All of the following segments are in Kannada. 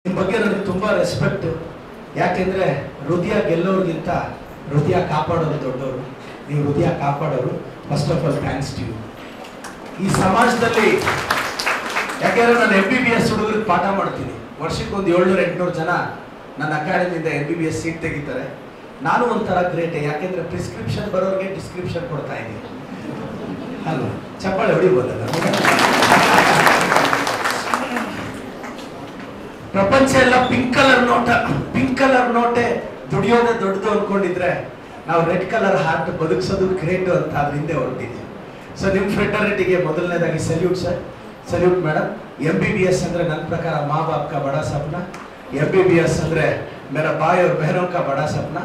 ನಿಮ್ಮ ಬಗ್ಗೆ ನನಗೆ ತುಂಬಾ ರೆಸ್ಪೆಕ್ಟ್. ಯಾಕೆಂದ್ರೆ ಹೃದಯ ಗೆಲ್ಲೋರಿಗಿಂತ ಹೃದಯ ಕಾಪಾಡೋರು ದೊಡ್ಡವರು. ನೀವು ಹೃದಯ ಕಾಪಾಡೋರು. First of all thanks to you. ಈ ಸಮಾಜದಲ್ಲಿ ಯಾಕೆಂದ್ರೆ ನಾನು MBBS ಹುಡುಗರಿಗೆ ಪಾಠ ಮಾಡ್ತೀನಿ. ವರ್ಷಕ್ಕೊಂದು 700-800 ಜನ ನನ್ನ ಅಕಾಡೆಮಿಯಿಂದ MBBS ಸೀಟ್ ತೆಗಿತಾರೆ. ನಾನು ಒಂಥರ ಗ್ರೇಟೆ. ಯಾಕೆಂದ್ರೆ ಪ್ರಿಸ್ಕ್ರಿಪ್ಷನ್ ಬರೋರಿಗೆ ಡಿಸ್ಕ್ರಿಪ್ಷನ್ ಕೊಡ್ತಾ ಇದ್ದೀನಿ ಅಲ್ವಾ? ಚಪ್ಪಾಳೆ ಹೊಡಿಬೋದಲ್ಲ. ಪ್ರಪಂಚ ಎಲ್ಲ ಪಿಂಕ್ ಕಲರ್ ನೋಟೆ ದುಡಿಯೋದೇ ದೊಡ್ಡದು ಅನ್ಕೊಂಡಿದ್ರೆ ನಾವು ರೆಡ್ ಕಲರ್ ಹಾರ್ಟ್ ಬದುಕಿಸೋದು ಗ್ರೇಟ್ ಅಂತ ಅದ್ರ ಹಿಂದೆ ಹೊರಟಿದ್ದೀವಿ. ಸೊ ನಿಮ್ಮ ಫ್ರೆಟರ್ನಿಟಿಗೆ ಮೊದಲನೇದಾಗಿ salute sir, salute madam. MBBS ಅಂದ್ರೆ ನನ್ನ ಪ್ರಕಾರ ಮಾ ಬಾಪ್ ಕಾ ಬಡಾ ಸಪ್ನ, MBBS ಅಂದ್ರೆ ಮೇರಾ ಬಾಯ್ ಅವ್ರ ಬಹನೋಂ ಕಾ ಬಡಾ ಸಪ್ನ.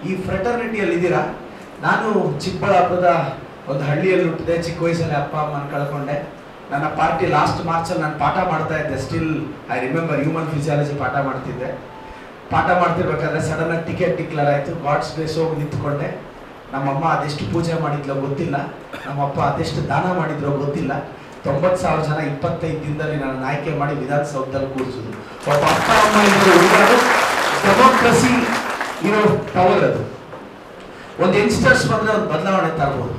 ಈ ಫ್ರೆಟರ್ನಿಟಿಯಲ್ಲಿ ಇದ್ದೀರಾ. ನಾನು ಚಿಕ್ಕಬಳ್ಳಾಪುರದ ಒಂದು ಹಳ್ಳಿಯಲ್ಲಿ ಹುಟ್ಟಿದೆ. ಚಿಕ್ಕ ವಯಸ್ಸಲ್ಲಿ ಅಪ್ಪ ಅಮ್ಮನ ಕಳ್ಕೊಂಡೆ. ನನ್ನ ಪಾರ್ಟಿ ಲಾಸ್ಟ್ ಮಾರ್ಚಲ್ಲಿ ನಾನು ಪಾಠ ಮಾಡ್ತಾ ಇದ್ದೆ. Still I remember human physiology ಪಾಠ ಮಾಡ್ತಿದ್ದೆ. ಪಾಠ ಮಾಡ್ತಿರ್ಬೇಕಾದ್ರೆ ಸಡನ್ ಆಗಿ ಟಿಕೆಟ್ ಡಿಕ್ಲೇರ್ ಆಯಿತು. ಗಾಡ್ಸ್ ಗ್ರೇಸ್ ಹೋಗಿ ನಿಂತ್ಕೊಂಡೆ. ನಮ್ಮಮ್ಮ ಅದೆಷ್ಟು ಪೂಜೆ ಮಾಡಿದ್ಲೋ ಗೊತ್ತಿಲ್ಲ, ನಮ್ಮಪ್ಪ ಅದೆಷ್ಟು ದಾನ ಮಾಡಿದ್ರೋ ಗೊತ್ತಿಲ್ಲ. 90,000 ಜನ 25 ದಿನದಲ್ಲಿ ನನ್ನ ಆಯ್ಕೆ ಮಾಡಿ ವಿಧಾನಸೌಧದಲ್ಲಿ ಕೂರಿಸಿದ್ರು. ಒಬ್ಬ ಅಪ್ಪ ಅಮ್ಮ ಇಬ್ಬರು ಹುಡುಗರು. ಡೆಮೋಕ್ರಸಿ ಇರೋ ಪವರ್ ಅದು. ಒಂದು ಯಂಗ್ಸ್ಟರ್ಸ್ ಬಂದ್ರೆ ಒಂದು ಬದಲಾವಣೆ ತರಬಹುದು.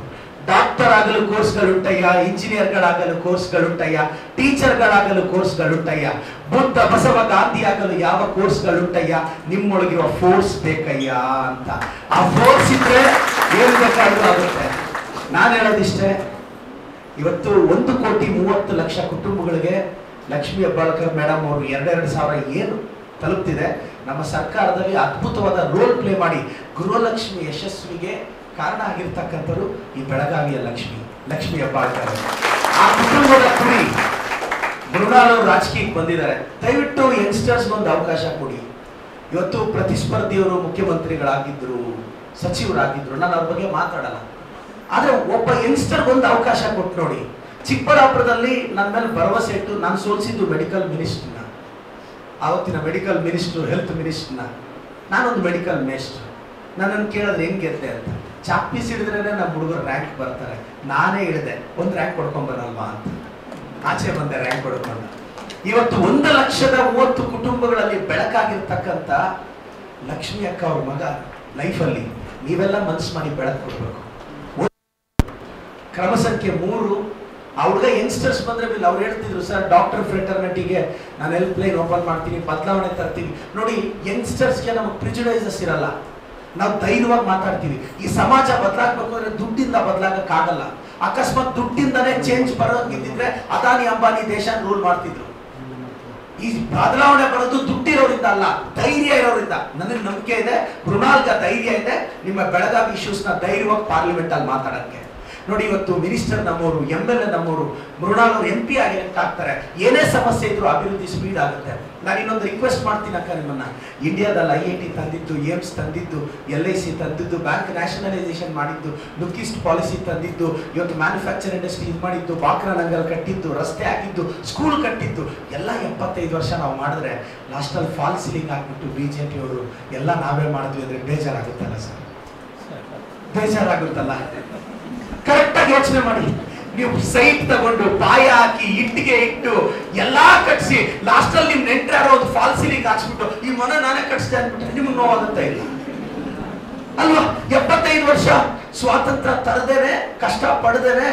ಡಾಕ್ಟರ್ ಆಗಲು ಕೋರ್ಸ್ಗಳುಂಟಯ್ಯ, ಇಂಜಿನಿಯರ್ಗಳಾಗಲು ಕೋರ್ಸ್ಗಳುಂಟಯ್ಯ, ಟೀಚರ್ಗಳಾಗಲು ಕೋರ್ಸ್ಗಳುಂಟಯ್ಯ, ಬುದ್ಧ ಬಸವ ಗಾಂಧಿ ಆಗಲು ಯಾವ ಕೋರ್ಸ್ಗಳುಂಟಯ್ಯ, ನಿಮ್ಮೊಳಗಿರುವ ಫೋರ್ಸ್ ಬೇಕಯ್ಯ ಅಂತ. ಆ ಫೋರ್ಸ್ ಇದ್ರೆ ಏನ್ ಬೇಕಾದ್ರೂ ಆಗುತ್ತೆ. ನಾನು ಹೇಳೋದಿಷ್ಟೇ, ಇವತ್ತು 1,30,30,00,000 ಕುಟುಂಬಗಳಿಗೆ ಲಕ್ಷ್ಮೀ ಹೆಬ್ಬಾಳ್ಕರ್ ಮೇಡಮ್ ಅವರು 2,000 ಏನು ತಲುಪ್ತಿದೆ. ನಮ್ಮ ಸರ್ಕಾರದಲ್ಲಿ ಅದ್ಭುತವಾದ ರೋಲ್ ಪ್ಲೇ ಮಾಡಿ ಗೃಹಲಕ್ಷ್ಮಿ ಯಶಸ್ವಿಗೆ ಕಾರಣ ಆಗಿರ್ತಕ್ಕಂಥವ್ರು ಈ ಬೆಳಗಾವಿಯ ಲಕ್ಷ್ಮೀ ಹೆಬ್ಬಾಳ್ಕರ್. ಆ ಕುಟುಂಬದ ಕುರಿ ಮೃಣಾಲ್ ಅವರು ರಾಜಕೀಯಕ್ಕೆ ಬಂದಿದ್ದಾರೆ. ದಯವಿಟ್ಟು ಯಂಗ್ಸ್ಟರ್ಸ್ ಒಂದು ಅವಕಾಶ ಕೊಡಿ. ಇವತ್ತು ಪ್ರತಿಸ್ಪರ್ಧಿಯವರು ಮುಖ್ಯಮಂತ್ರಿಗಳಾಗಿದ್ರು, ಸಚಿವರಾಗಿದ್ರು. ನಾನು ಅವ್ರ ಬಗ್ಗೆ ಮಾತಾಡಲ್ಲ. ಆದ್ರೆ ಒಬ್ಬ ಯಂಗ್ಸ್ಟರ್ ಒಂದು ಅವಕಾಶ ಕೊಟ್ಟು ನೋಡಿ. ಚಿಕ್ಕಬಳ್ಳಾಪುರದಲ್ಲಿ ನನ್ನ ಮೇಲೆ ಭರವಸೆ ಇಟ್ಟು ನಾನು ಸೋಲಿಸಿದ್ದು ಮೆಡಿಕಲ್ ಮಿನಿಸ್ಟ್ರನ್ನ, ಆವತ್ತಿನ ಮೆಡಿಕಲ್ ಮಿನಿಸ್ಟ್ರು, ಹೆಲ್ತ್ ಮಿನಿಸ್ಟ್ರನ್ನ. ನಾನೊಂದು ಮೆಡಿಕಲ್ ಮೇಸ್ಟ್ರು. ನನ್ನನ್ನು ಕೇಳಿದ್ರೆ ಹೆಂಗ್ ಗೆದ್ದೆ ಅಂತ. ಚಾಪೀಸ್ ಹಿಡಿದ್ರೇ ನಮ್ಮ ಹುಡುಗರು ರ್ಯಾಂಕ್ ಬರ್ತಾರೆ. ನಾನೇ ಹೇಳಿದೆ ಒಂದು ರ್ಯಾಂಕ್ ಕೊಡ್ಕೊಂಬರಲ್ವಾ ಅಂತ. ಆಚೆ ಬಂದೆ ರ್ಯಾಂಕ್ ಕೊಡ್ಕೊಂಡ. ಇವತ್ತು 1,30,30 ಕುಟುಂಬಗಳಲ್ಲಿ ಬೆಳಕಾಗಿರ್ತಕ್ಕಂಥ ಲಕ್ಷ್ಮಿ ಅಕ್ಕ ಅವ್ರ ಮಗ ಲೈಫಲ್ಲಿ ನೀವೆಲ್ಲ ಮನಸ್ಸು ಮಾಡಿ ಬೆಳಕು ಕೊಡ್ಬೇಕು. ಕ್ರಮ ಸಂಖ್ಯೆ 3, ಆ ಹುಡುಗ ಯಂಗ್ಸ್ಟರ್ಸ್ ಬಂದ್ರೆ ಅವ್ರು ಹೇಳ್ತಿದ್ರು, ಸರ್ ಡಾಕ್ಟರ್ ಫ್ರೆಟರ್ನಿಟಿಗೆ ನಾನು ಹೆಲ್ಪ್ ಲೈನ್ ಓಪನ್ ಮಾಡ್ತೀನಿ, ಬದಲಾವಣೆ ತರ್ತೀವಿ. ನೋಡಿ, ಯಂಗ್ಸ್ಟರ್ಸ್ಗೆ ನಮಗೆ ಪ್ರಿಜುಡೈಸಸ್ ಇರಲ್ಲ. ನಾವು ಧೈರ್ಯವಾಗಿ ಮಾತಾಡ್ತೀವಿ. ಈ ಸಮಾಜ ಬದಲಾಗಬೇಕು ಅಂದ್ರೆ ದುಡ್ಡಿಂದ ಬದಲಾಗಕ್ಕಾಗಲ್ಲ. ಅಕಸ್ಮಾತ್ ದುಡ್ಡಿಂದನೇ ಚೇಂಜ್ ಬರೋಂಗಿದ್ದಿದ್ರೆ ಅದಾನಿ ಅಂಬಾನಿ ದೇಶ ರೂಲ್ ಮಾಡ್ತಿದ್ರು. ಈ ಬದಲಾವಣೆ ಬರೋದು ದುಡ್ಡಿರೋರಿಂದ ಅಲ್ಲ, ಧೈರ್ಯ ಇರೋರಿಂದ. ನನಗೆ ನಂಬಿಕೆ ಇದೆ, ಮೃಣಾಲ್ಗ ಧೈರ್ಯ ಇದೆ. ನಿಮ್ಮ ಬೆಳಗಾವಿ ಇಶ್ಯೂಸ್ನ ಧೈರ್ಯವಾಗಿ ಪಾರ್ಲಿಮೆಂಟ್ ಅಲ್ಲಿ ಮಾತಾಡಕ್ಕೆ. ನೋಡಿ, ಇವತ್ತು ಮಿನಿಸ್ಟರ್ ನಮ್ಮವರು, MLA ನಮ್ಮವರು, ಮೃಣಾಲ್ ಅವರು MP ಆಗ್ತಾರೆ. ಏನೇ ಸಮಸ್ಯೆ ಇದ್ರು ಅಭಿವೃದ್ಧಿ ಸ್ಪೀಡ್ ಆಗುತ್ತೆ. ನಾನು ಇನ್ನೊಂದು ರಿಕ್ವೆಸ್ಟ್ ಮಾಡ್ತೀನಿ ಅಕ್ಕ ನಿಮ್ಮನ್ನ. ಇಂಡಿಯಾದಲ್ಲಿ IIT ತಂದಿದ್ದು, ಏಮ್ಸ್ ತಂದಿದ್ದು, LIC ತಂದಿದ್ದು, ಬ್ಯಾಂಕ್ ನ್ಯಾಷನಲೈಸೇಷನ್ ಮಾಡಿದ್ದು, ಲುಕ್ ಈಸ್ಟ್ ಪಾಲಿಸಿ ತಂದಿದ್ದು, ಇವತ್ತು ಮ್ಯಾನುಫ್ಯಾಕ್ಚರ್ ಇಂಡಸ್ಟ್ರಿ ಇದು ಮಾಡಿದ್ದು, ಬಾಕ್ರಾ ನಂಗಲ್ ಕಟ್ಟಿದ್ದು, ರಸ್ತೆ ಆಗಿದ್ದು, ಸ್ಕೂಲ್ ಕಟ್ಟಿದ್ದು ಎಲ್ಲ 75 ವರ್ಷ ನಾವು ಮಾಡಿದ್ರೆ ಲಾಸ್ಟಲ್ಲಿ ಫಾಲ್ ಸೀಲಿಂಗ್ ಹಾಕ್ಬಿಟ್ಟು BJP ಅವರು ಎಲ್ಲ ನಾವೇ ಮಾಡಿದ್ವಿ ಅಂದ್ರೆ ಬೇಜಾರಾಗುತ್ತಲ್ಲ ಸರ್? ಬೇಜಾರಾಗುತ್ತಲ್ಲ? ಕರೆಕ್ಟಾಗಿ ಯೋಚನೆ ಮಾಡಿ. ನೀವು ಸೈಟ್ ತಗೊಂಡು ಪಾಯ ಹಾಕಿ ಇಟ್ಟಿಗೆ ಇಟ್ಟು ಎಲ್ಲಾ ಕಟ್ಸಿ ಲಾಸ್ಟ್ ಅಲ್ಲಿ ನಿಮ್ ನೆಂಟ್ರ ಯಾರೋ ಒಂದು ಫಾಲ್ ಸೀಲಿಂಗ್ ಹಾಕ್ಸ್ಬಿಟ್ಟು ಈ ಮನೆ ನಾನೇ ಕಟ್ಸಿದೆ ಅಂದ್ಬಿಟ್ರೆ ನಿಮ್ಗೆ ನೋವಾಗುತ್ತಾ ಇಲ್ಲ ಅಲ್ವಾ? 75 ವರ್ಷ ಸ್ವಾತಂತ್ರ್ಯ ತರದೇನೆ, ಕಷ್ಟ ಪಡೆದೇನೆ,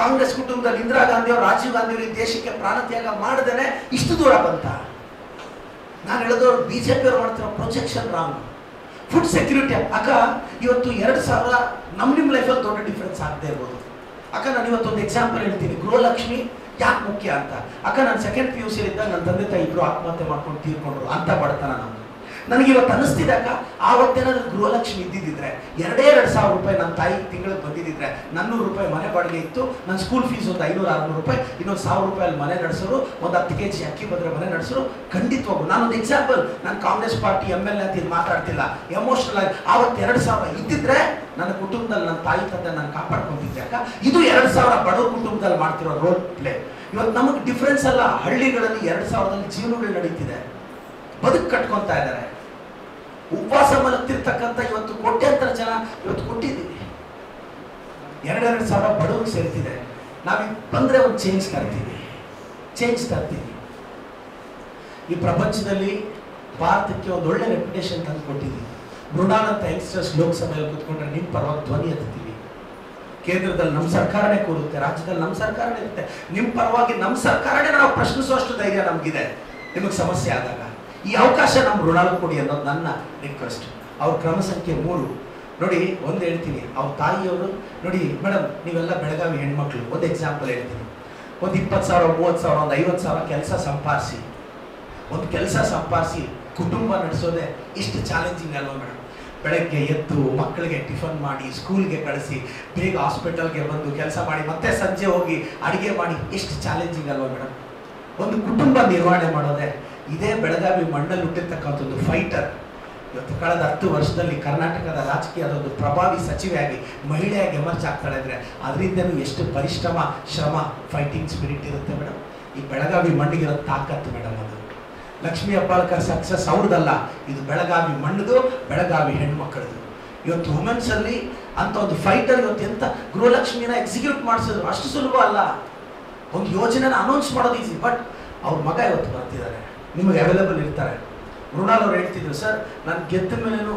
ಕಾಂಗ್ರೆಸ್ ಕುಟುಂಬದಲ್ಲಿ ಇಂದಿರಾ ಗಾಂಧಿ ಅವರು, ರಾಜೀವ್ ಗಾಂಧಿ ಅವರು ದೇಶಕ್ಕೆ ಪ್ರಾಣತ್ಯಾಗ ಮಾಡದೇನೆ ಇಷ್ಟು ದೂರ ಬಂತ. ನಾನು ಹೇಳಿದವರು BJP ಅವರು ಮಾಡ್ತಿರೋ ಪ್ರೊಜೆಕ್ಷನ್ ರಾಂಗ್. ಫುಡ್ ಸೆಕ್ಯೂರಿಟಿ ಅಕ್ಕ, ಇವತ್ತು 2,000 ನಿಮ್ಮ ಲೈಫಲ್ಲಿ ದೊಡ್ಡ ಡಿಫ್ರೆನ್ಸ್ ಆಗದೆ ಇರ್ಬೋದು. ಅಕ್ಕ, ನಾನು ಇವತ್ತೊಂದು ಎಕ್ಸಾಂಪಲ್ ಹೇಳ್ತೀನಿ. ಗೃಹಲಕ್ಷ್ಮಿ ಯಾಕೆ ಮುಖ್ಯ ಅಂತ. ಅಕ್ಕ, ನಾನು ಸೆಕೆಂಡ್ PUC ಇದ್ದಾಗ ನನ್ನ ತಂದೆ ತಾಯಿ ಇಬ್ರು ಆತ್ಮಹತ್ಯೆ ಮಾಡ್ಕೊಂಡು ತೀರ್ಕೊಂಡ್ರು. ಅಂತ ಬಡತನ ನಮ್ದು. ನನಗೆ ಇವತ್ತು ಅನಿಸ್ತಿದೆ ಅಕ್ಕ, ಆವತ್ತೇನಾದ್ರೂ ಗೃಹಲಕ್ಷ್ಮಿ ಇದ್ದಿದ್ದಿದ್ರೆ 2,000 ರೂಪಾಯಿ ನನ್ನ ತಾಯಿ ತಿಂಗಳಿಗೆ ಬಂದಿದ್ದಿದ್ರೆ, 400 ರೂಪಾಯಿ ಮನೆ ಬಾಡಿಗೆ ಇತ್ತು, ನನ್ನ ಸ್ಕೂಲ್ ಫೀಸ್ ಒಂದು 500-600 ರೂಪಾಯಿ, ಇನ್ನೊಂದು 1,000 ರೂಪಾಯಿ ಮನೆ ನಡೆಸೋರು, ಒಂದು 10 kg ಅಕ್ಕಿ ಬಂದರೆ ಮನೆ ನಡೆಸೋರು. ಖಂಡಿತವಾಗೂ ನಾನೊಂದು ಎಕ್ಸಾಂಪಲ್. ನಾನು ಕಾಂಗ್ರೆಸ್ ಪಾರ್ಟಿ MLA ಅಂತ ಇದು ಮಾತಾಡ್ತಿಲ್ಲ. ಎಮೋಷನಲ್ ಆಗಿ ಆವತ್ತು 2,000 ಇದ್ದಿದ್ರೆ ನನ್ನ ಕುಟುಂಬದಲ್ಲಿ ನನ್ನ ತಾಯಿ ತಂದೆ ನಾನು ಕಾಪಾಡ್ಕೊಂತಿದ್ದೆ ಅಕ್ಕ. ಇದು 2,000 ಬಡವ್ರ ಕುಟುಂಬದಲ್ಲಿ ಮಾಡ್ತಿರೋ ರೋಲ್ ಪ್ಲೇ. ಇವತ್ತು ನಮಗೆ ಡಿಫ್ರೆನ್ಸ್ ಅಲ್ಲ. ಹಳ್ಳಿಗಳಲ್ಲಿ 2,000ದಲ್ಲಿ ಜೀವನಗಳು ನಡೀತಿದೆ, ಬದುಕು ಕಟ್ಕೊತಾ ಇದ್ದಾರೆ. ಉಪವಾಸ ಮಲಗ್ತಿರ್ತಕ್ಕಂಥ ಇವತ್ತು ಕೋಟ್ಯಾಂತರ ಜನ ಇವತ್ತು ಕೊಟ್ಟಿದ್ದೀವಿ. 2,000 ಬಡವ್ರಿಗೆ ಸೇರ್ತಿದೆ. ನಾವೀಗ ಬಂದ್ರೆ ಒಂದು ಚೇಂಜ್ ತರ್ತೀವಿ. ಈ ಪ್ರಪಂಚದಲ್ಲಿ ಭಾರತಕ್ಕೆ ಒಂದು ಒಳ್ಳೆ ರೆಪ್ಯುಟೇಷನ್ ತಂದು ಕೊಟ್ಟಿದ್ದೀವಿ. ಮೃಣಾಲ್ ಅಂತ ಯಂಗ್ಸ್ಟರ್ಸ್ ಲೋಕಸಭೆಯಲ್ಲಿ ಕೂತ್ಕೊಂಡ್ರೆ ನಿಮ್ಮ ಪರವಾಗಿ ಧ್ವನಿ ಎತ್ತೀವಿ. ಕೇಂದ್ರದಲ್ಲಿ ನಮ್ಮ ಸರ್ಕಾರನೇ ಕೂರುತ್ತೆ, ರಾಜ್ಯದಲ್ಲಿ ನಮ್ಮ ಸರ್ಕಾರನೇ ಇರುತ್ತೆ. ನಿಮ್ಮ ಪರವಾಗಿ ನಮ್ಮ ಸರ್ಕಾರನೇ ನಾವು ಪ್ರಶ್ನಿಸುವಷ್ಟು ಧೈರ್ಯ ನಮಗಿದೆ. ನಿಮಗೆ ಸಮಸ್ಯೆ ಆದಾಗ ಈ ಅವಕಾಶ ನಮ್ಮ ಮೃಣಾಲ್ ಕೊಡಿ ಅನ್ನೋದು ನನ್ನ ರಿಕ್ವೆಸ್ಟ್. ಅವ್ರ ಕ್ರಮ ಸಂಖ್ಯೆ 3 ನೋಡಿ. ಒಂದು ಹೇಳ್ತೀನಿ, ಅವ್ರ ತಾಯಿಯವರು ನೋಡಿ ಮೇಡಮ್, ನೀವೆಲ್ಲ ಬೆಳಗಾವಿ ಹೆಣ್ಮಕ್ಳು, ಒಂದು ಎಕ್ಸಾಂಪಲ್ ಹೇಳ್ತೀನಿ. ಒಂದು 20,000, 30,000, ಒಂದು 50,000 ಕೆಲಸ ಸಂಪಾದಿಸಿ, ಒಂದು ಕೆಲಸ ಸಂಪಾದಿಸಿ ಕುಟುಂಬ ನಡೆಸೋದೆ ಇಷ್ಟು ಚಾಲೆಂಜಿಂಗ್ ಅಲ್ವಾ ಮೇಡಮ್? ಬೆಳಗ್ಗೆ ಎದ್ದು ಮಕ್ಕಳಿಗೆ ಟಿಫನ್ ಮಾಡಿ ಸ್ಕೂಲ್ಗೆ ಕಳಿಸಿ ಬೇಗ ಹಾಸ್ಪಿಟಲ್ಗೆ ಬಂದು ಕೆಲಸ ಮಾಡಿ ಮತ್ತೆ ಸಂಜೆ ಹೋಗಿ ಅಡುಗೆ ಮಾಡಿ ಎಷ್ಟು ಚಾಲೆಂಜಿಂಗ್ ಅಲ್ವಾ ಮೇಡಮ್? ಒಂದು ಕುಟುಂಬ ನಿರ್ವಹಣೆ ಮಾಡೋದೆ ಇದೇ ಬೆಳಗಾವಿ ಮಣ್ಣಲ್ಲಿ ಹುಟ್ಟಿರ್ತಕ್ಕಂಥದ್ದು ಫೈಟರ್. ಇವತ್ತು ಕಳೆದ 10 ವರ್ಷದಲ್ಲಿ ಕರ್ನಾಟಕದ ರಾಜಕೀಯದ ಒಂದು ಪ್ರಭಾವಿ ಸಚಿವೆಯಾಗಿ ಮಹಿಳೆಯಾಗಿ ಎಮರ್ಜ್ ಆಗ್ತಾಳೆ ಅಂದರೆ ಅದರಿಂದನೂ ಎಷ್ಟು ಪರಿಶ್ರಮ, ಶ್ರಮ, ಫೈಟಿಂಗ್ ಸ್ಪಿರಿಟ್ ಇರುತ್ತೆ ಮೇಡಮ್. ಈ ಬೆಳಗಾವಿ ಮಣ್ಣಿಗಿರೋ ತಾಕತ್ತು ಮೇಡಮ್. ಅದು ಲಕ್ಷ್ಮೀ ಹೆಬ್ಬಾಳ್ಕರ್ ಸಕ್ಸಸ್ ಅವ್ರದ್ದಲ್ಲ, ಇದು ಬೆಳಗಾವಿ ಮಣ್ಣದು, ಬೆಳಗಾವಿ ಹೆಣ್ಮಕ್ಳದು. ಇವತ್ತು ವುಮೆನ್ಸಲ್ಲಿ ಅಂತ ಒಂದು ಫೈಟರ್ ಇವತ್ತು ಎಂತ ಗೃಹಲಕ್ಷ್ಮಿನ ಎಕ್ಸಿಕ್ಯೂಟ್ ಮಾಡಿಸಿದ್ರು ಅಷ್ಟು ಸುಲಭ ಅಲ್ಲ. ಒಂದು ಯೋಜನೆನ ಅನೌನ್ಸ್ ಮಾಡೋದು ಈಸಿ, ಬಟ್ ಅವ್ರ ಮಗ ಇವತ್ತು ಬರ್ತಿದ್ದಾರೆ, ನಿಮಗೆ ಅವೈಲೇಬಲ್ ಇರ್ತಾರೆ. ಮೃಣಾಲ್ ಅವ್ರು ಹೇಳ್ತಿದ್ರು, ಸರ್ ನಾನು ಗೆದ್ದ ಮೇಲೇನು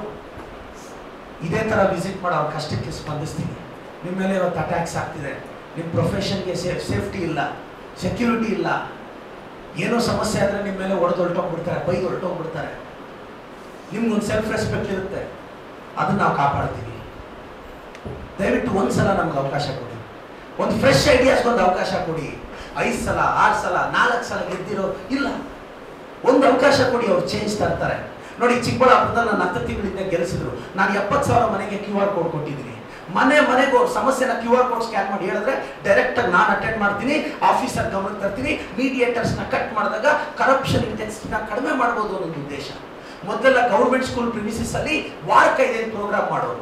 ಇದೇ ಥರ ವಿಸಿಟ್ ಮಾಡೋ ಅವ್ರ ಕಷ್ಟಕ್ಕೆ ಸ್ಪಂದಿಸ್ತೀನಿ. ನಿಮ್ಮ ಮೇಲೆ ಇವತ್ತು ಅಟ್ಯಾಕ್ಸ್ ಆಗ್ತಿದೆ, ನಿಮ್ಮ ಪ್ರೊಫೆಷನ್ಗೆ ಸೇಫ್ಟಿ ಇಲ್ಲ, ಸೆಕ್ಯೂರಿಟಿ ಇಲ್ಲ, ಏನೋ ಸಮಸ್ಯೆ ಆದರೆ ನಿಮ್ಮ ಮೇಲೆ ಹೊಡೆದೊಳ್ಟೋಗ್ಬಿಡ್ತಾರೆ, ಬೈದು ಹೊರಟೋಗ್ಬಿಡ್ತಾರೆ. ನಿಮ್ಗೊಂದು ಸೆಲ್ಫ್ ರೆಸ್ಪೆಕ್ಟ್ ಇರುತ್ತೆ, ಅದನ್ನು ನಾವು ಕಾಪಾಡ್ತೀವಿ. ದಯವಿಟ್ಟು ಒಂದ್ಸಲ ನಮ್ಗೆ ಅವಕಾಶ ಕೊಡಿ, ಒಂದು ಫ್ರೆಶ್ ಐಡಿಯಾಸ್ಗೊಂದು ಅವಕಾಶ ಕೊಡಿ. 5 ಸಲ 6 ಸಲ 4 ಸಲ ಗೆದ್ದಿರೋ ಇಲ್ಲ, ಒಂದು ಅವಕಾಶ ಕೊಡಿ, ಅವ್ರು ಚೇಂಜ್ ತರ್ತಾರೆ. ನೋಡಿ, ಚಿಕ್ಕಬಳ್ಳಾಪುರದಲ್ಲಿ ನಾನು 10 ತಿಂಗಳಿಂದ ಗೆಲ್ಲಿಸಿದ್ರು. ನಾನು 70,000 ಮನೆಗೆ QR ಕೋಡ್ ಕೊಟ್ಟಿದ್ದೀನಿ. ಮನೆಗೂ ಅವ್ರ ಸಮಸ್ಯೆನ QR ಕೋಡ್ ಸ್ಕ್ಯಾನ್ ಮಾಡಿ ಹೇಳಿದ್ರೆ ಡೈರೆಕ್ಟಾಗಿ ನಾನು ಅಟೆಂಡ್ ಮಾಡ್ತೀನಿ, ಆಫೀಸರ್ ಗಮನಕ್ಕೆ ತರ್ತೀನಿ, ಮೀಡಿಯೇಟರ್ಸ್ನ ಕಟ್ ಮಾಡಿದಾಗ ಕರಪ್ಷನ್ ಇಂಟೆನ್ಸಿಟಿನ ಕಡಿಮೆ ಮಾಡ್ಬೋದು ಅನ್ನೋದು ಉದ್ದೇಶ. ಮೊದಲೆಲ್ಲ ಗೌರ್ಮೆಂಟ್ ಸ್ಕೂಲ್ ಪ್ರಿಮಿಸಿಸ್ ಅಲ್ಲಿ ವಾರಕ್ಕೆ 5 ಪ್ರೋಗ್ರಾಮ್ ಮಾಡೋರು.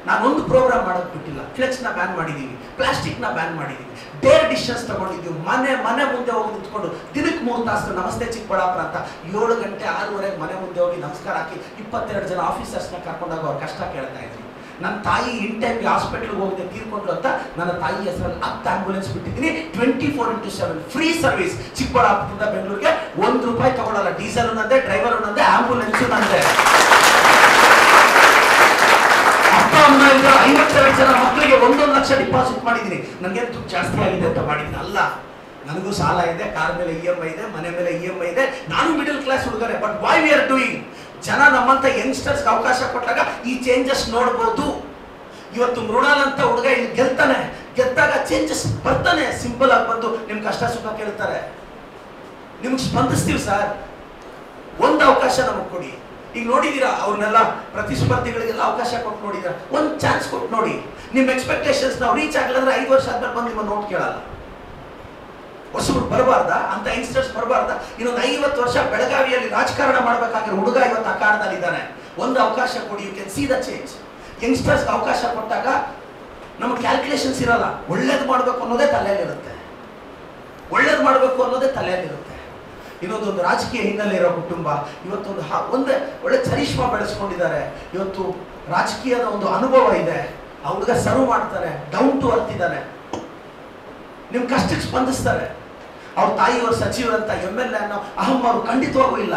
ನಾನೊಂದು ಪ್ರೋಗ್ರಾಮ್ ಮಾಡೋದು ಬಿಟ್ಟಿಲ್ಲ. ಫ್ಲೆಕ್ಸ್ನ ಬ್ಯಾನ್ ಮಾಡಿದ್ದೀವಿ, ಪ್ಲಾಸ್ಟಿಕ್ನ ಬ್ಯಾನ್ ಮಾಡಿದ್ದೀವಿ, ಡೇರ್ ಡಿಶಸ್ ತಗೊಂಡಿದ್ದೀವಿ. ಮನೆ ಮುಂದೆ ಹೋಗಿ ನಿಂತ್ಕೊಂಡು ದಿನಕ್ಕೆ 3 ತಾಸು ನಮಸ್ತೆ ಚಿಕ್ಕಬಳ್ಳಾಪುರ ಅಂತ 7 ಗಂಟೆ 6:30 ಮನೆ ಮುಂದೆ ಹೋಗಿ ನಮಸ್ಕಾರ ಹಾಕಿ 22 ಜನ ಆಫೀಸರ್ಸ್ನ ಕರ್ಕೊಂಡಾಗ ಅವ್ರ ಕಷ್ಟ ಕೇಳ್ತಾ ಇದ್ವಿ. ನನ್ನ ತಾಯಿ ಇನ್ ಟೈಮ್ಗೆ ಹಾಸ್ಪಿಟ್ಲ್ಗೆ ಹೋಗದೆ ತೀರ್ಕೊಂಡ್ರು ಅಂತ ನನ್ನ ತಾಯಿ ಹೆಸರಲ್ಲಿ 10 ಆಂಬುಲೆನ್ಸ್ ಬಿಟ್ಟಿದ್ದೀನಿ. 24/7 ಫ್ರೀ ಸರ್ವಿಸ್. ಚಿಕ್ಕಬಳ್ಳಾಪುರದಿಂದ ಬೆಂಗಳೂರಿಗೆ ₹1 ತಗೊಳ್ಳಲ್ಲ. ಡೀಸೆಲ್ ನಂದೆ, ಡ್ರೈವರ್ ನಂದೆ, ಆಂಬುಲೆನ್ಸ್ ನಂದೆ. ಅಪ್ಪ ಅಮ್ಮ 52 ಜನ ಮಕ್ಕಳಿಗೆ 1 ಲಕ್ಷ ಡಿಪಾಸಿಟ್ ಮಾಡಿದ್ದೀನಿ. ನನಗೆ ದುಡ್ಡು ಜಾಸ್ತಿ ಆಗಿದೆ ಅಂತ ಮಾಡಿದ್ದೀನಿ ಅಲ್ಲ, ನನಗೂ ಸಾಲ ಇದೆ, ಕಾರ್ ಮೇಲೆ EMI ಇದೆ, ಮನೆ ಮೇಲೆ EMI ಇದೆ. ನಾನು ಮಿಡಲ್ ಕ್ಲಾಸ್ ಹುಡುಗರೆ. But why we are doing? ಜನ ನಮ್ಮಂತ ಯಂಗ್ಸ್ಟರ್ಸ್ಗೆ ಅವಕಾಶ ಕೊಟ್ಟಾಗ ಈ ಚೇಂಜಸ್ ನೋಡ್ಬೋದು. ಇವತ್ತು ಮೃಣಾಲ್ ಅಂತ ಹುಡುಗ ಇಲ್ಲಿ ಗೆಲ್ತಾನೆ, ಗೆದ್ದಾಗ ಚೇಂಜಸ್ ಬರ್ತಾನೆ. ಸಿಂಪಲ್ ಆಗಿ ಬಂದು ನಿಮ್ ಕಷ್ಟ ಸುಖ ಕೇಳ್ತಾರೆ, ನಿಮ್ಗೆ ಸ್ಪಂದಿಸ್ತೀವಿ ಸರ್, ಒಂದು ಅವಕಾಶ ನಮಗೆ ಕೊಡಿ. ಈಗ ನೋಡಿದೀರಾ, ಅವ್ರನ್ನೆಲ್ಲ ಪ್ರತಿಸ್ಪರ್ಧಿಗಳಿಗೆಲ್ಲ ಅವಕಾಶ ಕೊಟ್ಟು ನೋಡಿದೀರಾ, ಒಂದು ಚಾನ್ಸ್ ಕೊಟ್ಟು ನೋಡಿ. ನಿಮ್ಮ ಎಕ್ಸ್ಪೆಕ್ಟೇಷನ್ಸ್ ನಾವು ರೀಚ್ ಆಗಲಿಲ್ಲ 5 ವರ್ಷ ಆದ್ಮೇಲೆ ಬಂದು ನಿಮ್ಮ ನೋಟ್ ಕೇಳಲ್ಲ. ಹೊಸಬ್ರು ಬರಬಾರ್ದ ಅಂತ, ಯಂಗ್ಸ್ಟರ್ಸ್ ಬರಬಾರ್ದ? ಇನ್ನೊಂದು 50 ವರ್ಷ ಬೆಳಗಾವಿಯಲ್ಲಿ ರಾಜಕಾರಣ ಮಾಡಬೇಕಾಗಿರೋ ಹುಡುಗ ಇವತ್ತು ಅಖಾಡದಲ್ಲಿ ಇದ್ದಾನೆ. ಒಂದು ಅವಕಾಶ ಕೊಡಿ, you can see the change. ಯಂಗ್ಸ್ಟರ್ಸ್ಗೆ ಅವಕಾಶ ಕೊಟ್ಟಾಗ ನಮ್ಮ ಕ್ಯಾಲ್ಕುಲೇಷನ್ಸ್ ಇರಲ್ಲ. ಒಳ್ಳೇದು ಮಾಡಬೇಕು ಅನ್ನೋದೇ ತಲೆಯಲ್ಲಿರುತ್ತೆ, ಒಳ್ಳೇದು ಮಾಡಬೇಕು ಅನ್ನೋದೇ ತಲೆಯಲ್ಲಿರುತ್ತೆ. ಇನ್ನೊಂದೊಂದು ರಾಜಕೀಯ ಹಿನ್ನೆಲೆ ಇರೋ ಕುಟುಂಬ ಇವತ್ತೊಂದು ಒಂದೇ ಒಳ್ಳೆ ಚರಿಷ್ಮಾ ಬೆಳೆಸ್ಕೊಂಡಿದ್ದಾರೆ. ಇವತ್ತು ರಾಜಕೀಯದ ಒಂದು ಅನುಭವ ಇದೆ. ಆ ಹುಡುಗ ಸರ್ವ್ ಮಾಡ್ತಾರೆ, ಡೌನ್ ಟು ಅರ್ತ್ ಇದ್ದಾನೆ, ನಿಮ್ಮ ಕಷ್ಟಕ್ಕೆ ಸ್ಪಂದಿಸ್ತಾರೆ. ಅವ್ರ ತಾಯಿಯವರು ಸಚಿವರಂತ MLA ಅನ್ನೋ ಅಹಂ ಅವರು ಖಂಡಿತವಾಗೂ ಇಲ್ಲ.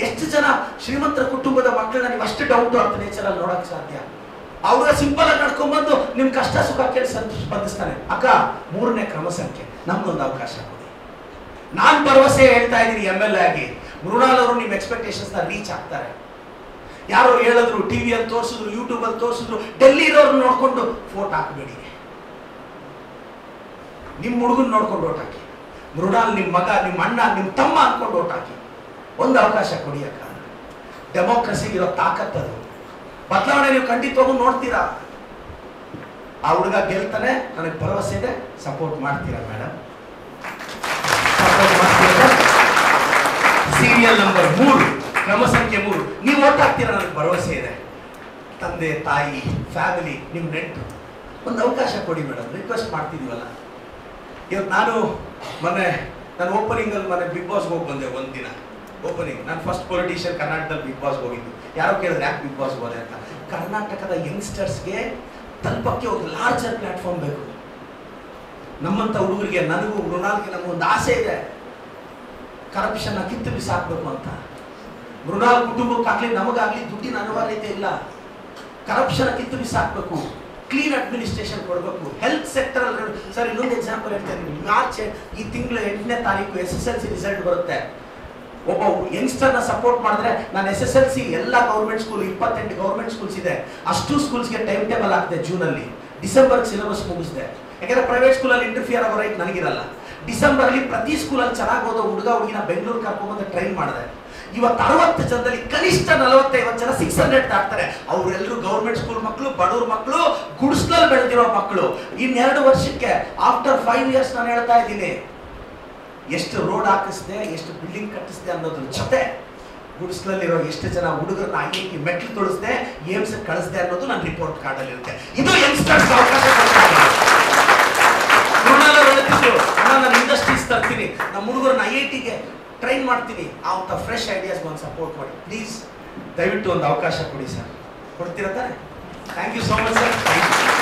ಎಷ್ಟು ಜನ ಶ್ರೀಮಂತರ ಕುಟುಂಬದ ಮಕ್ಕಳನ್ನ ನೀವು ಅಷ್ಟು ಡೌನ್ ಟು ಅರ್ತ್ ನೇಚರ್ ಅಲ್ಲಿ ನೋಡಕ್ ಸಾಧ್ಯ? ಅವ್ರ ಸಿಂಪಲ್ ಆಗಿ ನಡ್ಕೊಂಡ್ಬಂದು ನಿಮ್ ಕಷ್ಟ ಸುಖ ಕೇಳಿ ಸ್ಪಂದಿಸ್ತಾನೆ. ಅಕ್ಕ, 3ನೇ ಕ್ರಮ ಸಂಖ್ಯೆ, ನಮ್ಗೊಂದು ಅವಕಾಶ ಕೊಡಿ. ನಾನ್ ಭರವಸೆ ಹೇಳ್ತಾ ಇದ್ದೀನಿ, MLA ಆಗಿ ಮೃಣಾಲ್ ಅವರು ನಿಮ್ಮ ಎಕ್ಸ್ಪೆಕ್ಟೇಷನ್ಸ್ ನ ರೀಚ್ ಆಗ್ತಾರೆ. ಯಾರೋ ಹೇಳಿದ್ರು, ಟಿವಿಯಲ್ಲಿ ತೋರಿಸಿದ್ರು, ಯೂಟ್ಯೂಬ್ ಅಲ್ಲಿ ತೋರಿಸಿದ್ರು, ಡೆಲ್ಲಿ ಇರೋರ್ನ ನೋಡ್ಕೊಂಡು ಫೋಟೋ ಹಾಕಬೇಡಿ. ನಿಮ್ಮ ಹುಡುಗನ್ ನೋಡ್ಕೊಂಡು ಓಟ್ ಹಾಕಿ. ಮೃಣಾಲ್ ನಿಮ್ಮ ಮಗ, ನಿಮ್ಮ ಅಣ್ಣ, ನಿಮ್ಮ ತಮ್ಮ ಅನ್ಕೊಂಡು ಓಟ್ ಹಾಕಿ. ಒಂದು ಅವಕಾಶ ಕೊಡಿ ಅಕ್ಕ. ಡೆಮೋಕ್ರಸಿಗಿರೋ ತಾಕತ್ತದು. ಬದಲಾವಣೆ ನೀವು ಖಂಡಿತವಾಗೂ ನೋಡ್ತೀರಾ. ಆ ಹುಡುಗ ಗೆಲ್ತಾನೆ, ನನಗೆ ಭರವಸೆ ಇದೆ. ಸಪೋರ್ಟ್ ಮಾಡ್ತೀರಾ ಮೇಡಮ್? ಸಪೋರ್ಟ್ ಮಾಡ್ತೀರಾ? ಸೀರಿಯಲ್ ನಂಬರ್ 3, ಕ್ರಮ ಸಂಖ್ಯೆ 3, ನೀವು ಓಟ್ ಹಾಕ್ತೀರಾ, ನನಗೆ ಭರವಸೆ ಇದೆ. ತಂದೆ ತಾಯಿ, ಫ್ಯಾಮಿಲಿ, ನಿಮ್ಮ ನೆಂಟರು, ಒಂದು ಅವಕಾಶ ಕೊಡಿ ಮೇಡಮ್, ರಿಕ್ವೆಸ್ಟ್ ಮಾಡ್ತಿದೀವಲ್ಲ. ಇವತ್ತು ನಾನು ಓಪನಿಂಗಲ್ಲಿ ಬಿಗ್ ಬಾಸ್ಗೆ ಹೋಗಿ ಬಂದೆ. ಒಂದು ದಿನ ಓಪನಿಂಗ್, ನಾನು ಫಸ್ಟ್ ಪೊಲಿಟಿಷಿಯನ್ ಕರ್ನಾಟಕದಲ್ಲಿ ಬಿಗ್ ಬಾಸ್ಗೆ ಹೋಗಿದ್ದು. ಯಾರೋ ಕೇಳಿದ್ರೆ ಯಾಕೆ ಬಿಗ್ ಬಾಸ್ಗೆ ಹೋದೆ ಅಂತ. ಕರ್ನಾಟಕದ ಯಂಗ್ಸ್ಟರ್ಸ್ಗೆ ತಲುಪಕ್ಕೆ ಒಂದು ಲಾರ್ಜರ್ ಪ್ಲಾಟ್ಫಾರ್ಮ್ ಬೇಕು. ನಮ್ಮಂಥ ಹುಡುಗರಿಗೆ, ನನಗೂ ಮೃಣಾಲ್ಗೆ ನಮಗೊಂದು ಆಸೆ ಇದೆ. ಕರಪ್ಷನ್ ಕಿತ್ತು ಬಿಸಾಕ್ಬೇಕು ಅಂತ. ಮೃಣಾಲ್ ಕುಟುಂಬಕ್ಕಾಗ್ಲಿ ನಮಗಾಗ್ಲಿ ದುಡ್ಡಿನ ಅನಿವಾರ್ಯತೆ ಇಲ್ಲ. ಕರಪ್ಷನ್ ಕಿತ್ತು ಬಿಸಾಕ್ಬೇಕು, ಕ್ಲೀನ್ ಅಡ್ಮಿನಿಸ್ಟ್ರೇಷನ್ ಕೊಡಬೇಕು. ಹೆಲ್ತ್ ಸೆಕ್ಟರ್ ಅಲ್ಲಿ ಸರ್ ಇನ್ನೊಂದು ಎಕ್ಸಾಂಪಲ್ ಹೇಳ್ತೇನೆ. ಮಾರ್ಚ್ ಈ ತಿಂಗಳು 8ನೇ ತಾರೀಕು SSLC ರಿಸಲ್ಟ್ ಬರುತ್ತೆ. ಒಬ್ಬ ಯಂಗ್ಸ್ಟರ್ನ ಸಪೋರ್ಟ್ ಮಾಡಿದ್ರೆ, ನಾನು SSLC ಎಲ್ಲ ಗೌರ್ಮೆಂಟ್ ಸ್ಕೂಲ್ 28 ಗೌರ್ಮೆಂಟ್ ಸ್ಕೂಲ್ಸ್ ಇದೆ, ಅಷ್ಟು ಸ್ಕೂಲ್ಸ್ಗೆ ಟೈಮ್ ಟೇಬಲ್ ಹಾಕಿದೆ. ಜೂನಲ್ಲಿ ಡಿಸೆಂಬರ್ ಸಿಲೆಬಸ್ ಮುಗಿಸಿದೆ. ಯಾಕಂದ್ರೆ ಪ್ರೈವೇಟ್ ಸ್ಕೂಲಲ್ಲಿ ಇಂಟರ್ಫಿಯರ್ ಆಗೋ ರೈಟ್ ನನಗಿರಲ್ಲ. ಡಿಸೆಂಬರ್ಲಿ ಪ್ರತಿ ಸ್ಕೂಲಲ್ಲಿ ಚೆನ್ನಾಗಿ ಓದೋ ಹುಡುಗ ಹುಡುಗಿನ ಬೆಂಗಳೂರು ಕರ್ಕೊಂಡ್ಬಂದು ಟ್ರೈನ್ ಮಾಡಿದೆ. ಇವತ್ತು 60 ಜನದಲ್ಲಿ ಕನಿಷ್ಠ 45 ಜನ 600 ದಾಟ್ತಾರೆ. ಅವರೆಲ್ಲರೂ ಗೌರ್ಮೆಂಟ್ ಸ್ಕೂಲ್ ಮಕ್ಕಳು, ಬಡವ್ರ ಮಕ್ಕಳು, ಗುಡ್ಸ್ಲಲ್ಲಿ ಬೆಳೆದಿರೋ ಮಕ್ಕಳು. ಇನ್2 ವರ್ಷಕ್ಕೆ ಆಫ್ಟರ್ 5 years ನಾನು ಹೇಳ್ತಾ ಇದ್ದೀನಿ, ಎಷ್ಟು ರೋಡ್ ಹಾಕಿಸ್ದೆ, ಎಷ್ಟು ಬಿಲ್ಡಿಂಗ್ ಕಟ್ಟಿಸ್ದೆ ಅನ್ನೋದ್ರ ಜೊತೆ ಗುಡ್ಸ್ಲಲ್ಲಿರೋ ಎಷ್ಟು ಜನ ಹುಡುಗರನ್ನ IIT ಮೆಟ್ಲು ತೊಳಿಸ್ದೆ, ಏಮ್ಸ್ ಕಳಿಸ್ದೆ ಅನ್ನೋದು ನನ್ನ ರಿಪೋರ್ಟ್ ಕಾರ್ಡ್ ಅಲ್ಲಿ ಇರುತ್ತೆ. ಇದು ಯಂಗ್ಸ್ಟರ್ಸ್ ಅವಕಾಶ ನಾನು ಇಂಡಸ್ಟ್ರೀಸ್ ತರ್ತೀನಿ, ನಮ್ಮ ಹುಡುಗರನ್ನ IITಗೆ ಟ್ರೈನ್ ಮಾಡ್ತೀನಿ ಅಂತ ಫ್ರೆಶ್ ಐಡಿಯಾಸ್ ಒಂದು ಸಪೋರ್ಟ್ ಮಾಡಿ. ಪ್ಲೀಸ್ ದಯವಿಟ್ಟು ಒಂದು ಅವಕಾಶ ಕೊಡಿ ಸರ್. ಕೊಡ್ತೀರಾ ತಾನೆ? Thank you so much sir.